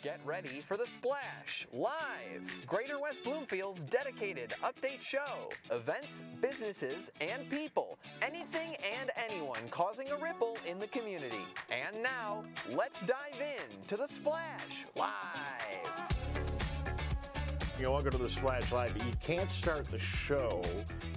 Get ready for The Splash Live, Greater West Bloomfield's dedicated update show. Events, businesses, and people. Anything and anyone causing a ripple in the community. And now, let's dive in to The Splash Live. Welcome to The Splash Live. You can't start the show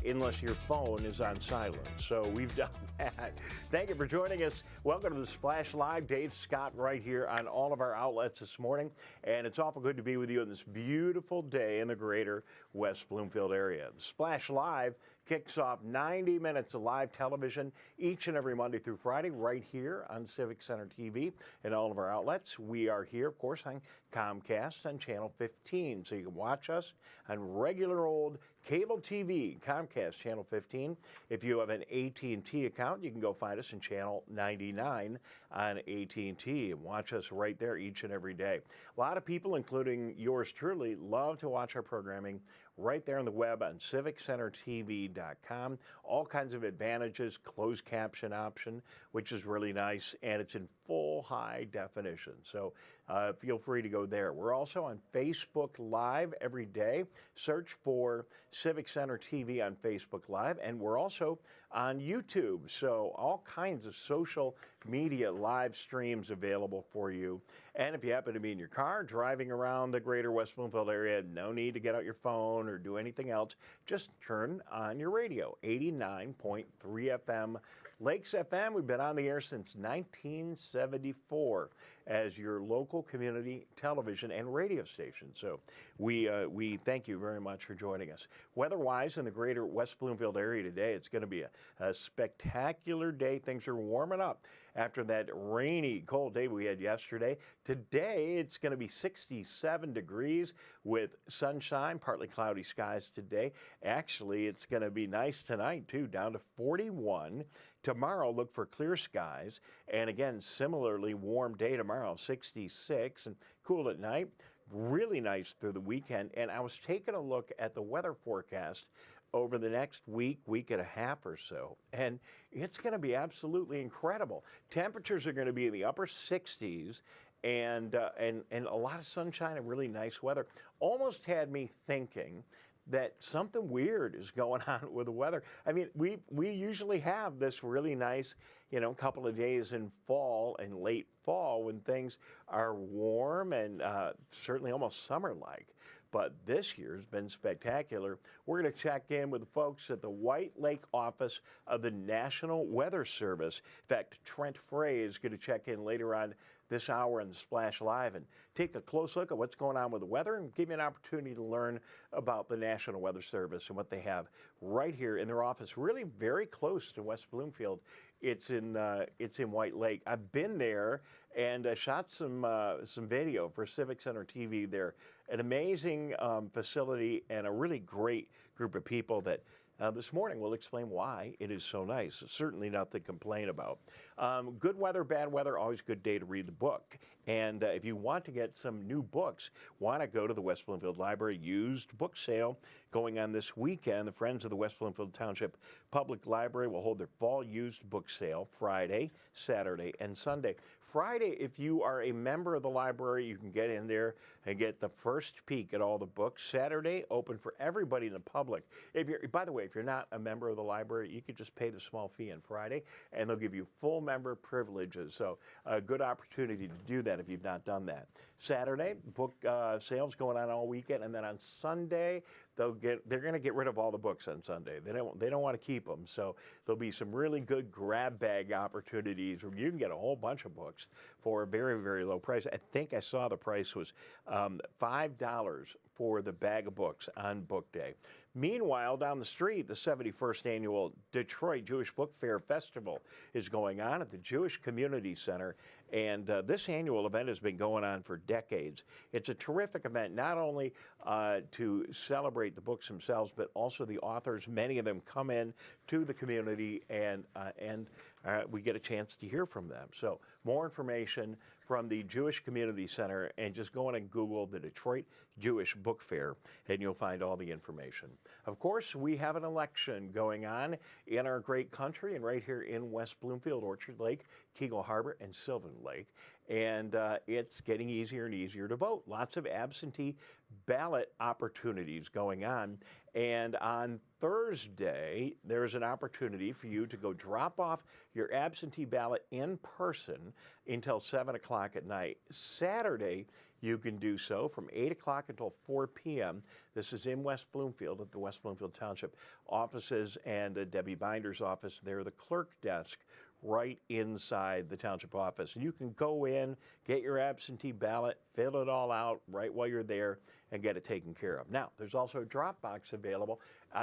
unless your phone is on silent. So we've done that. Thank you for joining us. Welcome to The Splash Live. Dave Scott right here on all of our outlets this morning. And it's awful good to be with you on this beautiful day in the greater West Bloomfield area. The Splash Live kicks off 90 minutes of live television each and every Monday through Friday right here on Civic Center TV and all of our outlets. We are here, of course, on Comcast on Channel 15, so you can watch us on regular old cable TV, Comcast Channel 15. If you have an AT&T account, you can go find us in Channel 99 on AT&T and watch us right there each and every day. A lot of people, including yours truly, love to watch our programming right there on the web on civiccentertv.com. All kinds of advantages, closed caption option, which is really nice, and it's in full high definition. So feel free to go there. We're also on Facebook Live every day. Search for Civic Center TV on Facebook Live, and we're also on YouTube. So all kinds of social media live streams available for you. And if you happen to be in your car driving around the greater West Bloomfield area, no need to get out your phone or do anything else. Just turn on your radio, 89.3 FM. Lakes FM, we've been on the air since 1974 as your local community television and radio station. So we thank you very much for joining us. Weather-wise in the greater West Bloomfield area today, it's going to be a spectacular day. Things are warming up after that rainy, cold day we had yesterday. Today, it's going to be 67 degrees with sunshine, partly cloudy skies today. Actually, it's going to be nice tonight, too, down to 41. Tomorrow, look for clear skies. And again, similarly, warm day tomorrow, 66, and cool at night. Really nice through the weekend. And I was taking a look at the weather forecast over the next week and a half or so, and it's going to be absolutely incredible. Temperatures are going to be in the upper 60s, and a lot of sunshine and really nice weather. Almost had me thinking that something weird is going on with the weather. I mean, we usually have this really nice, couple of days in fall and late fall when things are warm and certainly almost summer-like. But this year's been spectacular. We're going to check in with the folks at the White Lake office of the National Weather Service. In fact, Trent Frey is going to check in later on this hour in the Splash Live and take a close look at what's going on with the weather and give you an opportunity to learn about the National Weather Service and what they have right here in their office, really very close to West Bloomfield. It's in White Lake. I've been there and shot some video for Civic Center TV there. An amazing facility and a really great group of people that this morning we'll explain why it is so nice. It's certainly nothing to complain about. Good weather, bad weather, always a good day to read the book. And if you want to get some new books, want to go to the West Bloomfield Library used book sale going on this weekend. The Friends of the West Bloomfield Township Public Library will hold their fall used book sale Friday, Saturday, and Sunday. Friday, if you are a member of the library, you can get in there and get the first peek at all the books. Saturday, open for everybody in the public. By the way, if you're not a member of the library, you could just pay the small fee on Friday, and they'll give you full member privileges. So a good opportunity to do that if you've not done that. Saturday, book sales going on all weekend, and then on Sunday, they're going to get rid of all the books on Sunday. They don't want to keep them. So there'll be some really good grab bag opportunities where you can get a whole bunch of books for a very, very low price. I think I saw the price was $5 for the bag of books on book day. Meanwhile, down the street, the 71st annual Detroit Jewish Book Fair Festival is going on at the Jewish Community Center. And this annual event has been going on for decades. It's a terrific event, not only to celebrate the books themselves, but also the authors. Many of them come in to the community, and we get a chance to hear from them. So more information from the Jewish Community Center and just go in and Google the Detroit Jewish Book Fair and you'll find all the information. Of course, we have an election going on in our great country and right here in West Bloomfield, Orchard Lake, Keegle Harbor, and Sylvan Lake. And it's getting easier and easier to vote. Lots of absentee ballot opportunities going on. And on Thursday, there's an opportunity for you to go drop off your absentee ballot in person until 7 o'clock at night. Saturday, you can do so from 8 o'clock until 4 p.m. This is in West Bloomfield at the West Bloomfield Township offices and Debbie Binder's office. They're the clerk desk right inside the township office. And you can go in, get your absentee ballot, fill it all out right while you're there, and get it taken care of. Now, there's also a drop box available,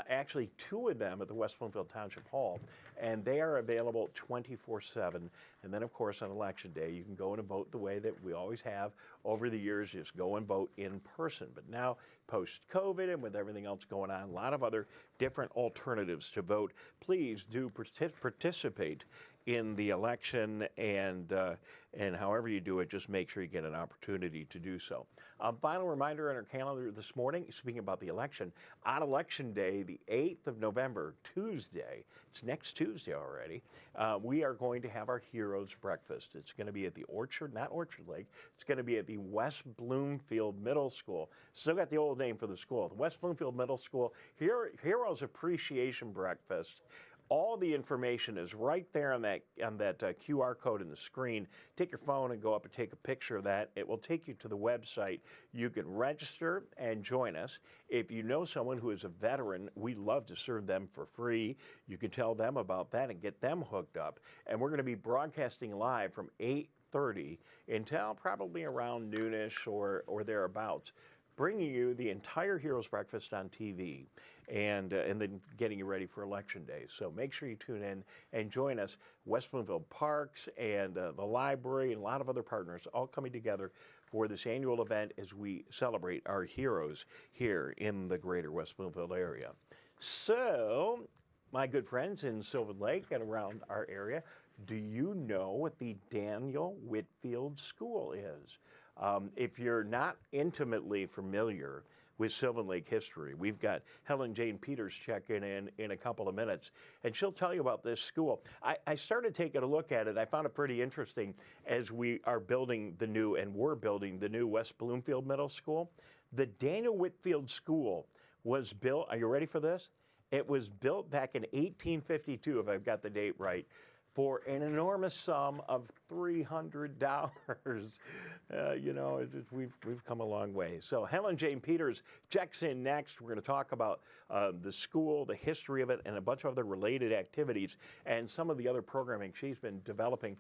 actually 2 of them at the West Bloomfield Township Hall, and they are available 24/7. And then, of course, on Election Day, you can go in and vote the way that we always have over the years, just go and vote in person. But now, post-COVID and with everything else going on, a lot of other different alternatives to vote. Please do participate in the election, and however you do it, just make sure you get an opportunity to do so. Final reminder on our calendar this morning, speaking about the election, on Election Day, the 8th of November, Tuesday, it's next Tuesday already, we are going to have our Heroes Breakfast. It's going to be at the Orchard, not Orchard Lake, it's going to be at the West Bloomfield Middle School. Still got the old name for the school, the West Bloomfield Middle School Heroes Appreciation Breakfast. All the information is right there on that QR code in the screen. Take your phone and go up and take a picture of that. It will take you to the website. You can register and join us. If you know someone who is a veteran, we love to serve them for free. You can tell them about that and get them hooked up. And we're going to be broadcasting live from 8:30 until probably around noonish or thereabouts, bringing you the entire Heroes Breakfast on TV and then getting you ready for Election Day. So make sure you tune in and join us. West Bloomfield Parks and the library and a lot of other partners all coming together for this annual event as we celebrate our heroes here in the greater West Bloomfield area. So, my good friends in Sylvan Lake and around our area, do you know what the Daniel Whitfield School is? If you're not intimately familiar with Sylvan Lake history, we've got Helen Jane Peters checking in a couple of minutes, and she'll tell you about this school. I started taking a look at it. I found it pretty interesting as we are building we're building the new West Bloomfield Middle School. The Daniel Whitfield School was built, are you ready for this? It was built back in 1852, if I've got the date right, for an enormous sum of $300. We've come a long way. So Helen Jane Peters checks in next. We're going to talk about the school, the history of it, and a bunch of other related activities, and some of the other programming she's been developing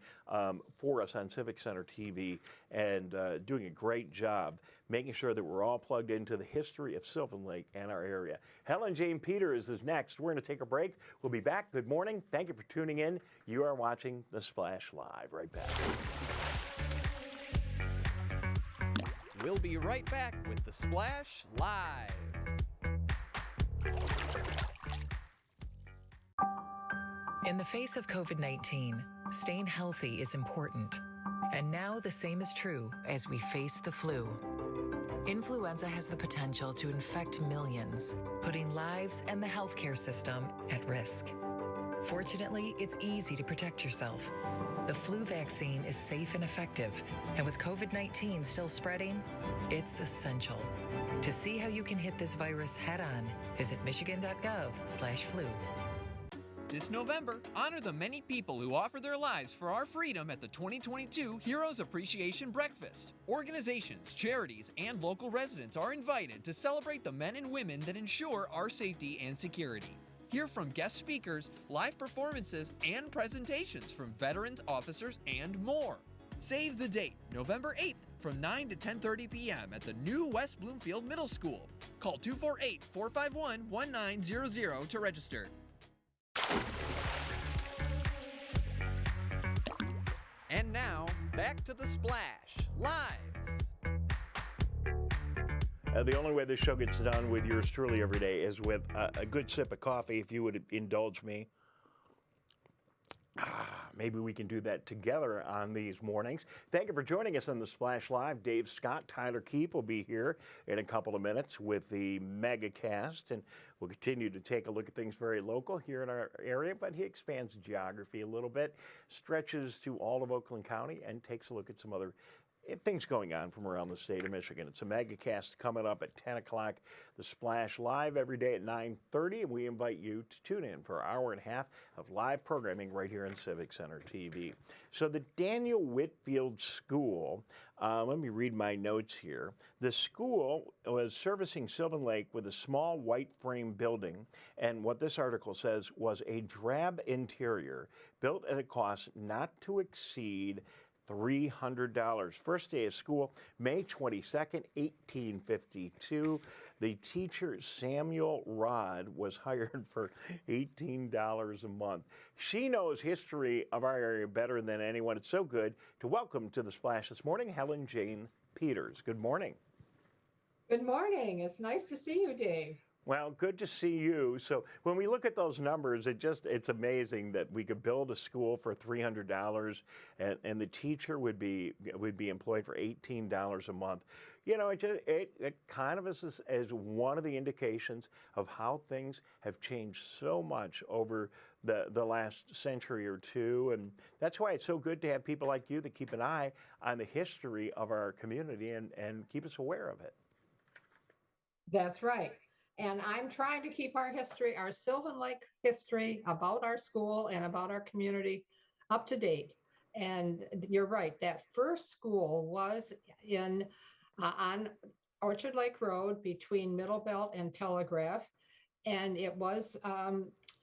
for us on Civic Center TV, and doing a great job making sure that we're all plugged into the history of Sylvan Lake and our area. Helen Jane Peters is next. We're going to take a break. We'll be back. Good morning. Thank you for tuning in. You are watching The Splash Live. Right back. We'll be right back with The Splash Live. In the face of COVID-19, staying healthy is important. And now the same is true as we face the flu. Influenza has the potential to infect millions, putting lives and the healthcare system at risk. Fortunately, it's easy to protect yourself. The flu vaccine is safe and effective, and with COVID-19 still spreading, it's essential. To see how you can hit this virus head-on, visit michigan.gov/flu. This November, honor the many people who offer their lives for our freedom at the 2022 Heroes Appreciation Breakfast. Organizations, charities, and local residents are invited to celebrate the men and women that ensure our safety and security. Hear from guest speakers, live performances, and presentations from veterans, officers, and more. Save the date, November 8th, from 9 to 10:30 p.m. at the new West Bloomfield Middle School. Call 248-451-1900 to register. And now, back to The Splash, live. The only way this show gets done with yours truly every day is with a good sip of coffee, if you would indulge me. Maybe we can do that together on these mornings. Thank you for joining us on the Splash Live. Dave Scott, Tyler Keefe will be here in a couple of minutes with the MegaCast, and we'll continue to take a look at things very local here in our area, but he expands geography a little bit, stretches to all of Oakland County, and takes a look at some other things going on from around the state of Michigan. It's a MegaCast coming up at 10 o'clock. The Splash Live every day at 9:30, and we invite you to tune in for an hour and a half of live programming right here on Civic Center TV. So the Daniel Whitfield School, let me read my notes here. The school was servicing Sylvan Lake with a small white frame building, and what this article says was a drab interior built at a cost not to exceed $300. First day of school, May 22nd, 1852. The teacher, Samuel Rod, was hired for $18 a month. She knows history of our area better than anyone. It's so good to welcome to the Splash this morning, Helen Jane Peters. Good morning. Good morning. It's nice to see you, Dave. Well, good to see you. So when we look at those numbers, it's amazing that we could build a school for $300 and the teacher would be employed for $18 a month. You know, it kind of is as one of the indications of how things have changed so much over the last century or two. And that's why it's so good to have people like you that keep an eye on the history of our community and keep us aware of it. That's right. And I'm trying to keep our history, our Sylvan Lake history about our school and about our community up to date. And you're right, that first school was on Orchard Lake Road between Middle Belt and Telegraph. And it was,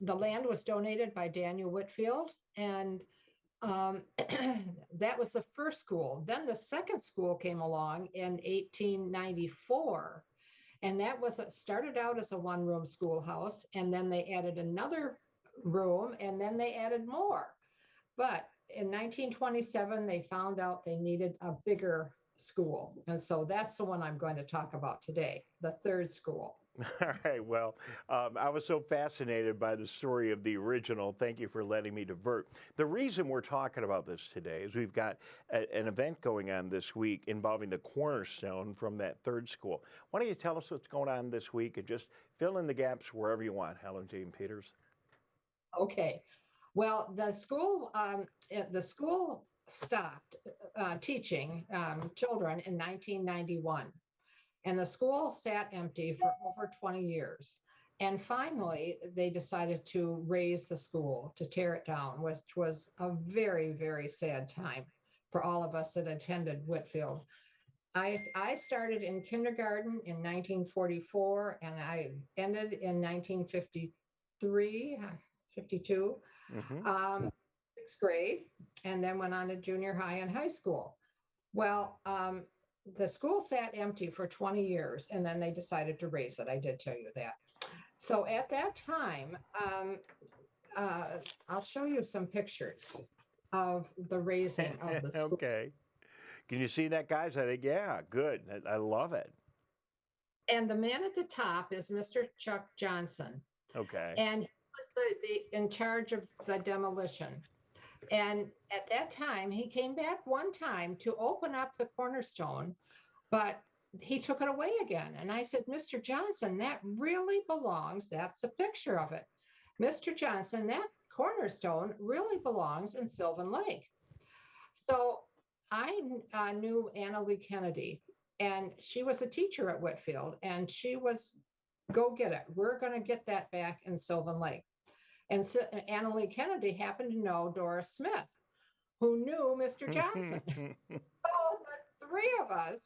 the land was donated by Daniel Whitfield. And that was the first school. Then the second school came along in 1894. And that was started out as a one-room schoolhouse, and then they added another room, and then they added more. But in 1927, they found out they needed a bigger school. And so that's the one I'm going to talk about today, the third school. All right. Well, I was so fascinated by the story of the original. Thank you for letting me divert. The reason we're talking about this today is we've got an event going on this week involving the cornerstone from that third school. Why don't you tell us what's going on this week and just fill in the gaps wherever you want, Helen Jane Peters. Okay. Well, the school stopped teaching children in 1991. And the school sat empty for over 20 years. And finally, they decided to raise the school, to tear it down, which was a very, very sad time for all of us that attended Whitfield. I started in kindergarten in 1944, and I ended in 1952, sixth grade, and then went on to junior high and high school. Well, the school sat empty for 20 years, and then they decided to raise it. I did tell you that. So at that time, I'll show you some pictures of the raising of the school. Okay. Can you see that, guys? I think, yeah, good. I love it. And the man at the top is Mr. Chuck Johnson. Okay. And he was in charge of the demolition. And at that time, he came back one time to open up the cornerstone, but he took it away again. And I said, Mr. Johnson, that really belongs. That's a picture of it. Mr. Johnson, that cornerstone really belongs in Sylvan Lake. So I knew Anna Lee Kennedy, and she was the teacher at Whitfield, and she was, go get it. We're going to get that back in Sylvan Lake. And so Anna Lee Kennedy happened to know Doris Smith, who knew Mr. Johnson. So the three of us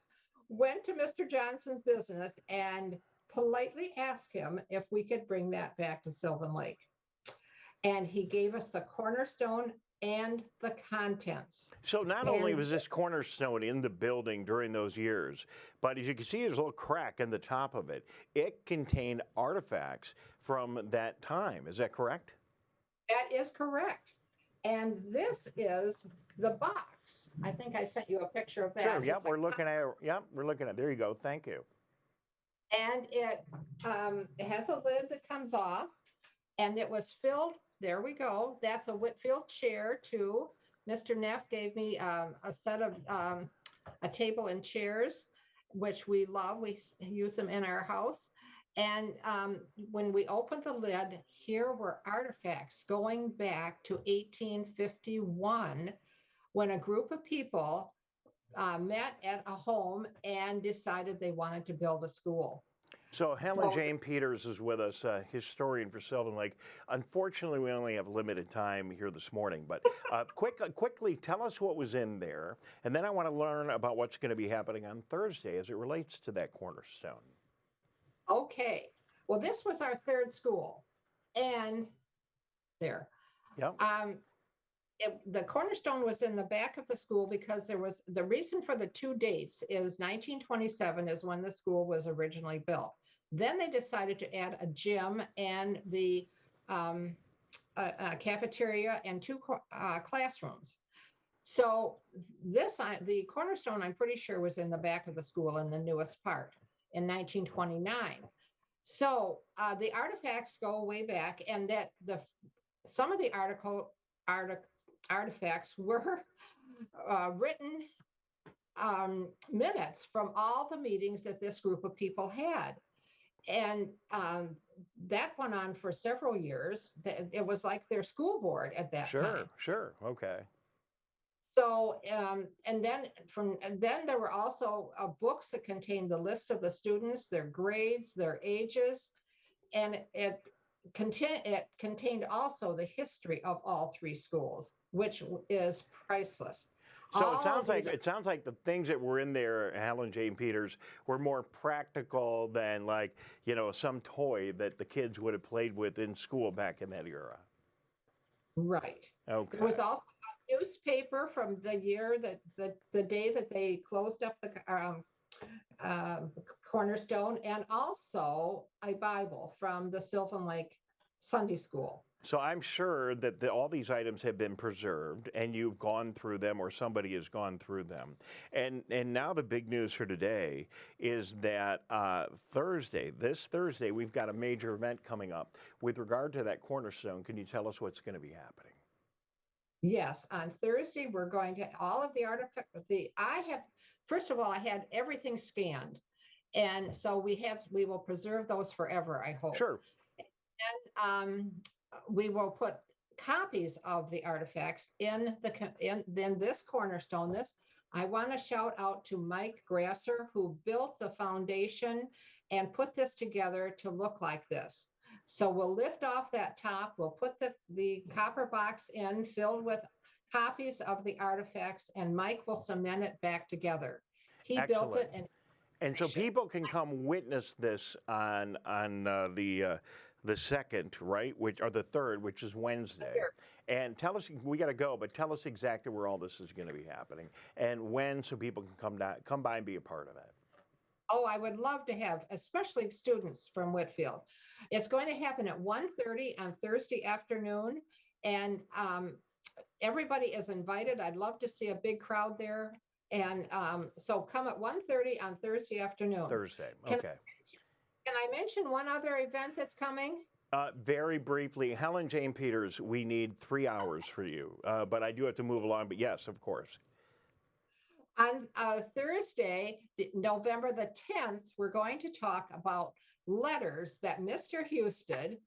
went to Mr. Johnson's business and politely asked him if we could bring that back to Sylvan Lake. And he gave us the cornerstone and the contents. So not only was this cornerstone in the building during those years, but as you can see, there's a little crack in the top of it. It contained artifacts from that time. Is that correct? That is correct. And this is the box. I think I sent you a picture of that. Sure, yep, we're looking at it. Yep, we're looking at it. There you go. Thank you. And it has a lid that comes off, and it was filled there we go. That's a Whitfield chair too. Mr. Neff gave me a set of a table and chairs, which we love. We use them in our house. And when we opened the lid, here were artifacts going back to 1851, when a group of people met at a home and decided they wanted to build a school. So Helen Jane Peters is with us, historian for Sylvan Lake. Unfortunately, we only have limited time here this morning, but quickly tell us what was in there, and then I want to learn about what's going to be happening on Thursday as it relates to that cornerstone. Okay. Well, this was our third school, and there. Yep. The cornerstone was in the back of the school because there was the reason for the two dates is 1927 is when the school was originally built. Then they decided to add a gym and the cafeteria and two classrooms. So the cornerstone, I'm pretty sure, was in the back of the school in the newest part in 1929. So the artifacts go way back, and that some of the artifacts were written minutes from all the meetings that this group of people had. And that went on for several years. It was like their school board at that time. Sure. Okay. So, and then there were also books that contained the list of the students, their grades, their ages, and it contained also the history of all three schools, which is priceless. So it sounds like the things that were in there, Helen Jane Peters, were more practical than some toy that the kids would have played with in school back in that era. Right. Okay. There was also a newspaper from the year that the day that they closed up the cornerstone, and also a Bible from the Sylvan Lake Sunday School. So I'm sure that all these items have been preserved, and you've gone through them, or somebody has gone through them. And now the big news for today is that this Thursday, we've got a major event coming up with regard to that cornerstone. Can you tell us what's going to be happening? Yes, on Thursday we're going to all of the artifacts. First of all, I had everything scanned, and so we will preserve those forever, I hope. Sure. And we will put copies of the artifacts in this cornerstone. I want to shout out to Mike Grasser, who built the foundation and put this together to look like this. So we'll lift off that top. We'll put the copper box in, filled with copies of the artifacts, and Mike will cement it back together. He Excellent. built it, and so people can come witness this on the second, right? Or the third, which is Wednesday. And tell us, we got to go, but tell us exactly where all this is going to be happening and when, so people can come by and be a part of it. Oh, I would love to have, especially students from Whitfield. It's going to happen at 1:30 on Thursday afternoon, and everybody is invited. I'd love to see a big crowd there. And so come at 1:30 on Thursday afternoon. Thursday, okay. Can I mention one other event that's coming? Very briefly, Helen Jane Peters, we need 3 hours for you, but I do have to move along, but yes, of course. On Thursday, November the 10th, we're going to talk about letters that Mr. Husted,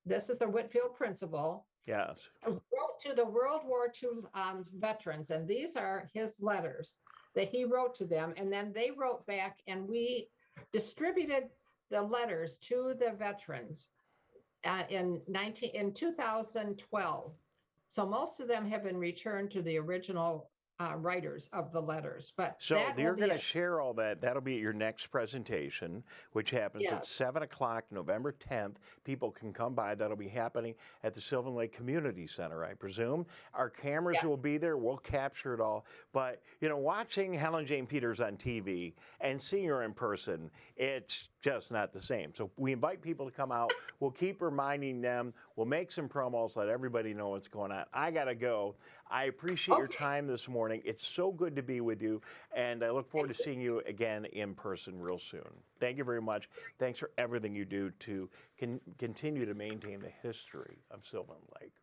this is the Whitfield principal, yes, wrote to the World War II veterans. And these are his letters that he wrote to them. And then they wrote back, and we distributed the letters to the veterans in 2012. So most of them have been returned to the original writers of the letters. But so you're going to share all that. That'll be at your next presentation, which happens at 7 o'clock, November 10th. People can come by. That'll be happening at the Sylvan Lake Community Center, I presume. Our cameras will be there. We'll capture it all. But, watching Helen Jane Peters on TV and seeing her in person, it's just not the same. So we invite people to come out. We'll keep reminding them. We'll make some promos, let everybody know what's going on. I got to go. I appreciate your time this morning. It's so good to be with you, and I look forward to seeing you again in person real soon. Thank you very much. Thanks for everything you do to continue to maintain the history of Sylvan Lake.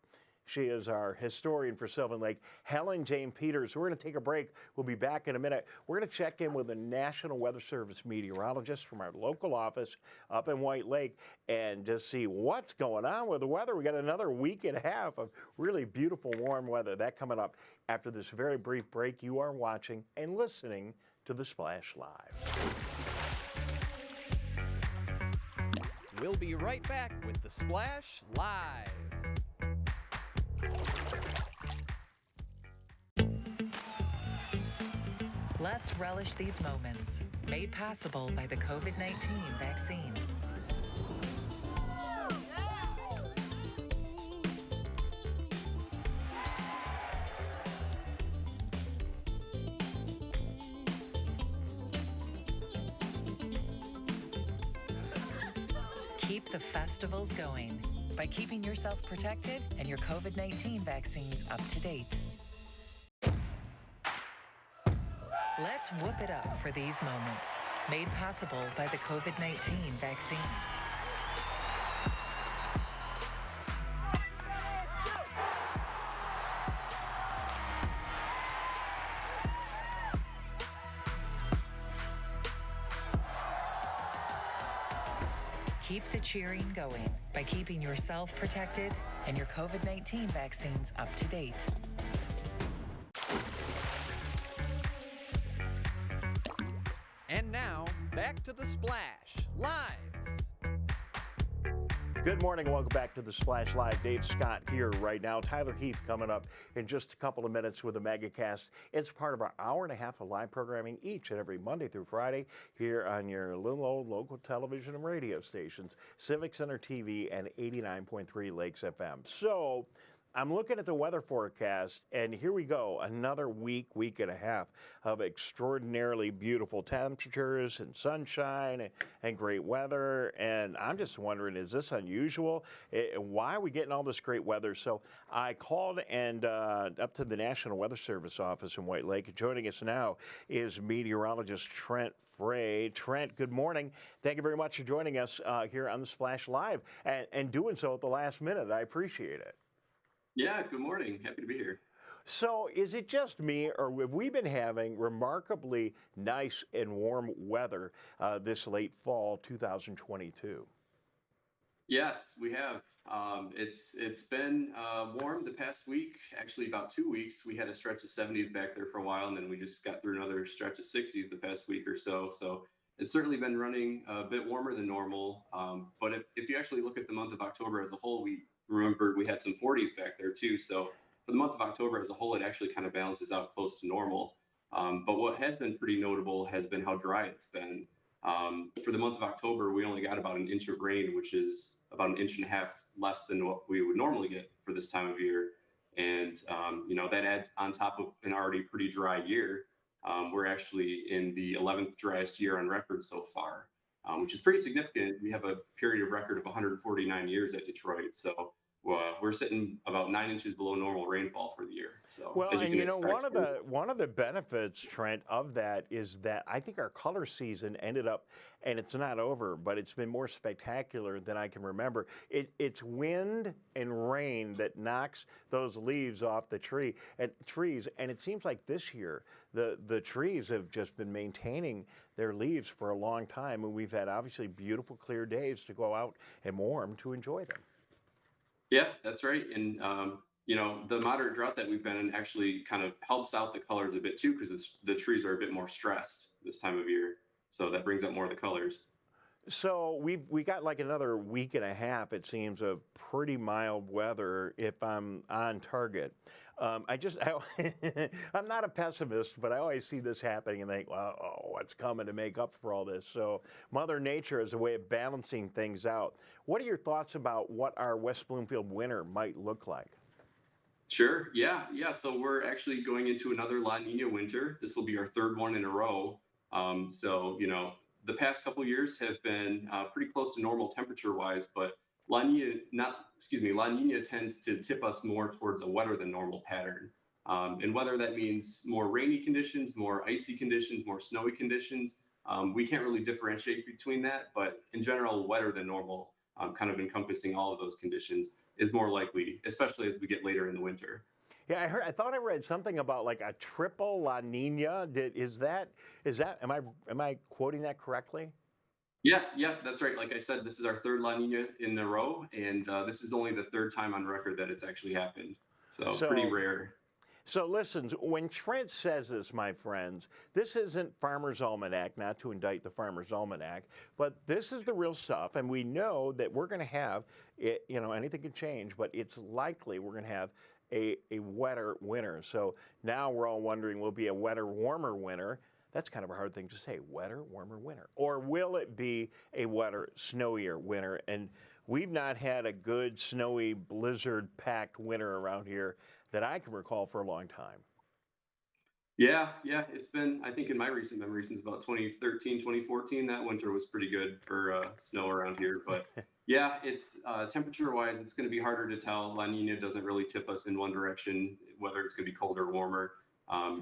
She is our historian for Sylvan Lake, Helen Jane Peters. We're going to take a break. We'll be back in a minute. We're going to check in with the National Weather Service meteorologist from our local office up in White Lake and just see what's going on with the weather. We got another week and a half of really beautiful warm weather. That coming up after this very brief break. You are watching and listening to The Splash Live. We'll be right back with The Splash Live. Let's relish these moments, made possible by the COVID-19 vaccine. Keep the festivals going by keeping yourself protected and your COVID-19 vaccines up to date. Let's whoop it up for these moments, made possible by the COVID-19 vaccine. Keep the cheering going by keeping yourself protected and your COVID-19 vaccines up to date. And now, back to The Splash Live. Good morning. Welcome back to The Splash Live. Dave Scott here right now. Tyler Heath coming up in just a couple of minutes with a megacast. It's part of our hour and a half of live programming each and every Monday through Friday here on your little old local television and radio stations, Civic Center TV and 89.3 Lakes FM. So I'm looking at the weather forecast, and here we go. Another week and a half of extraordinarily beautiful temperatures and sunshine and great weather. And I'm just wondering, is this unusual? Why are we getting all this great weather? So I called and up to the National Weather Service office in White Lake. Joining us now is meteorologist Trent Frey. Trent, good morning. Thank you very much for joining us here on the Splash Live and doing so at the last minute. I appreciate it. Yeah, good morning. Happy to be here. So is it just me, or have we been having remarkably nice and warm weather this late fall 2022? Yes, we have. It's been warm the past week, actually about 2 weeks. We had a stretch of 70s back there for a while, and then we just got through another stretch of 60s the past week or so. So it's certainly been running a bit warmer than normal. But if you actually look at the month of October as a whole, remember we had some 40s back there too. So for the month of October as a whole, it actually kind of balances out close to normal. But what has been pretty notable has been how dry it's been. For the month of October, we only got about an inch of rain, which is about an inch and a half less than what we would normally get for this time of year. And, that adds on top of an already pretty dry year. We're actually in the 11th driest year on record so far, which is pretty significant. We have a period of record of 149 years at Detroit. So we're sitting about 9 inches below normal rainfall for the year. So, well, one of the benefits, Trent, of that is that I think our color season ended up, and it's not over, but it's been more spectacular than I can remember. It's wind and rain that knocks those leaves off the trees, and it seems like this year the trees have just been maintaining their leaves for a long time, and we've had obviously beautiful, clear days to go out and warm to enjoy them. Yeah, that's right. And, the moderate drought that we've been in actually kind of helps out the colors a bit too, because the trees are a bit more stressed this time of year. So that brings out more of the colors. So we got like another week and a half, it seems, of pretty mild weather if I'm on target. I'm not a pessimist, but I always see this happening and think, well, what's coming to make up for all this? So Mother Nature is a way of balancing things out. What are your thoughts about what our West Bloomfield winter might look like? Sure. Yeah. So we're actually going into another La Nina winter. This will be our third one in a row. the past couple years have been pretty close to normal temperature-wise, but La Nina tends to tip us more towards a wetter than normal pattern. And whether that means more rainy conditions, more icy conditions, more snowy conditions, we can't really differentiate between that. But in general, wetter than normal, kind of encompassing all of those conditions, is more likely, especially as we get later in the winter. Yeah, I thought I read something about like a triple La Nina. Am I quoting that correctly? Yeah, that's right. Like I said, this is our third La Nina in a row, and this is only the third time on record that it's actually happened. So pretty rare. So listen, when Trent says this, my friends, this isn't Farmer's Almanac, not to indict the Farmer's Almanac, but this is the real stuff, and we know that we're going to have, anything can change, but it's likely we're going to have a wetter winter. So now we're all wondering, will it be a wetter, warmer winter? That's kind of a hard thing to say, wetter, warmer winter. Or will it be a wetter, snowier winter? And we've not had a good, snowy, blizzard-packed winter around here that I can recall for a long time. Yeah, it's been, I think in my recent memory, since about 2013, 2014, that winter was pretty good for snow around here. But yeah, it's temperature-wise, it's going to be harder to tell. La Nina doesn't really tip us in one direction, whether it's going to be colder or warmer.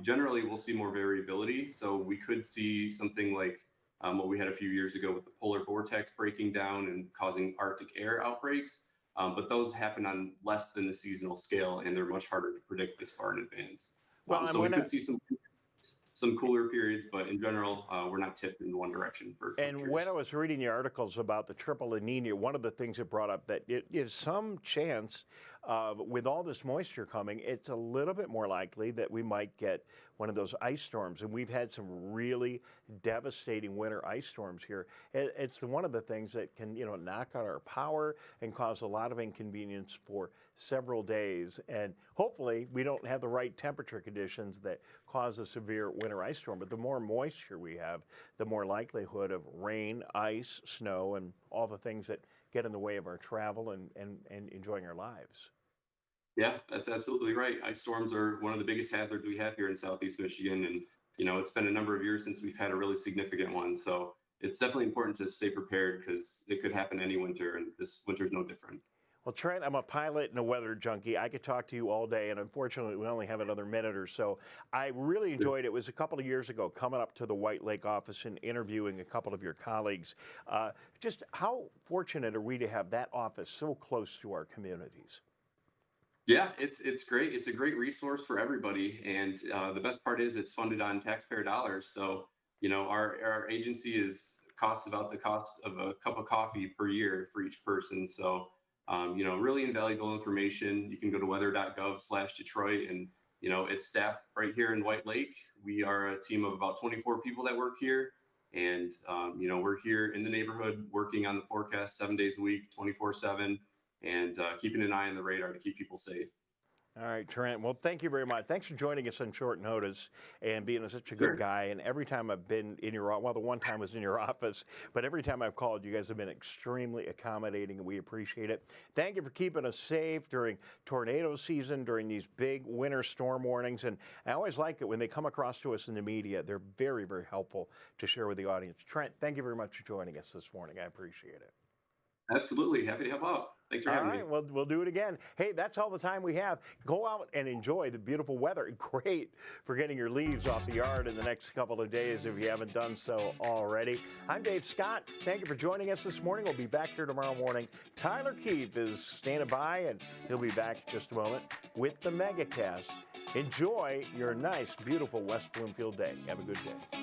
Generally, we'll see more variability. So we could see something like what we had a few years ago with the polar vortex breaking down and causing Arctic air outbreaks. But those happen on less than the seasonal scale, and they're much harder to predict this far in advance. Well, so we could see some cooler periods, but in general, we're not tipped in one direction for temperatures. And when I was reading the articles about the triple La Nina, one of the things it brought up that it is some chance of, with all this moisture coming, it's a little bit more likely that we might get one of those ice storms. And we've had some really devastating winter ice storms here. It's one of the things that can, knock out our power and cause a lot of inconvenience for several days. And hopefully we don't have the right temperature conditions that cause a severe winter ice storm. But the more moisture we have, the more likelihood of rain, ice, snow, and all the things that get in the way of our travel and enjoying our lives. Yeah, that's absolutely right. Ice storms are one of the biggest hazards we have here in Southeast Michigan. And, it's been a number of years since we've had a really significant one. So it's definitely important to stay prepared because it could happen any winter, and this winter's no different. Well, Trent, I'm a pilot and a weather junkie. I could talk to you all day, and unfortunately, we only have another minute or so. I really enjoyed it. It was a couple of years ago, coming up to the White Lake office and interviewing a couple of your colleagues. Just how fortunate are we to have that office so close to our communities? Yeah, it's great. It's a great resource for everybody, and the best part is it's funded on taxpayer dollars. So, our agency costs about the cost of a cup of coffee per year for each person. So, really invaluable information. You can go to weather.gov/Detroit, and it's staffed right here in White Lake. We are a team of about 24 people that work here, and we're here in the neighborhood working on the forecast 7 days a week, 24/7. And keeping an eye on the radar to keep people safe. All right, Trent. Well, thank you very much. Thanks for joining us on short notice and being such a good guy. And every time I've been in your office, well, the one time was in your office, but every time I've called, you guys have been extremely accommodating, and we appreciate it. Thank you for keeping us safe during tornado season, during these big winter storm warnings. And I always like it when they come across to us in the media. They're very, very helpful to share with the audience. Trent, thank you very much for joining us this morning. I appreciate it. Absolutely. Happy to help out. Thanks for having me. All right, we'll do it again. Hey, that's all the time we have. Go out and enjoy the beautiful weather. Great for getting your leaves off the yard in the next couple of days if you haven't done so already. I'm Dave Scott. Thank you for joining us this morning. We'll be back here tomorrow morning. Tyler Keefe is standing by, and he'll be back in just a moment with the MegaCast. Enjoy your nice, beautiful West Bloomfield day. Have a good day.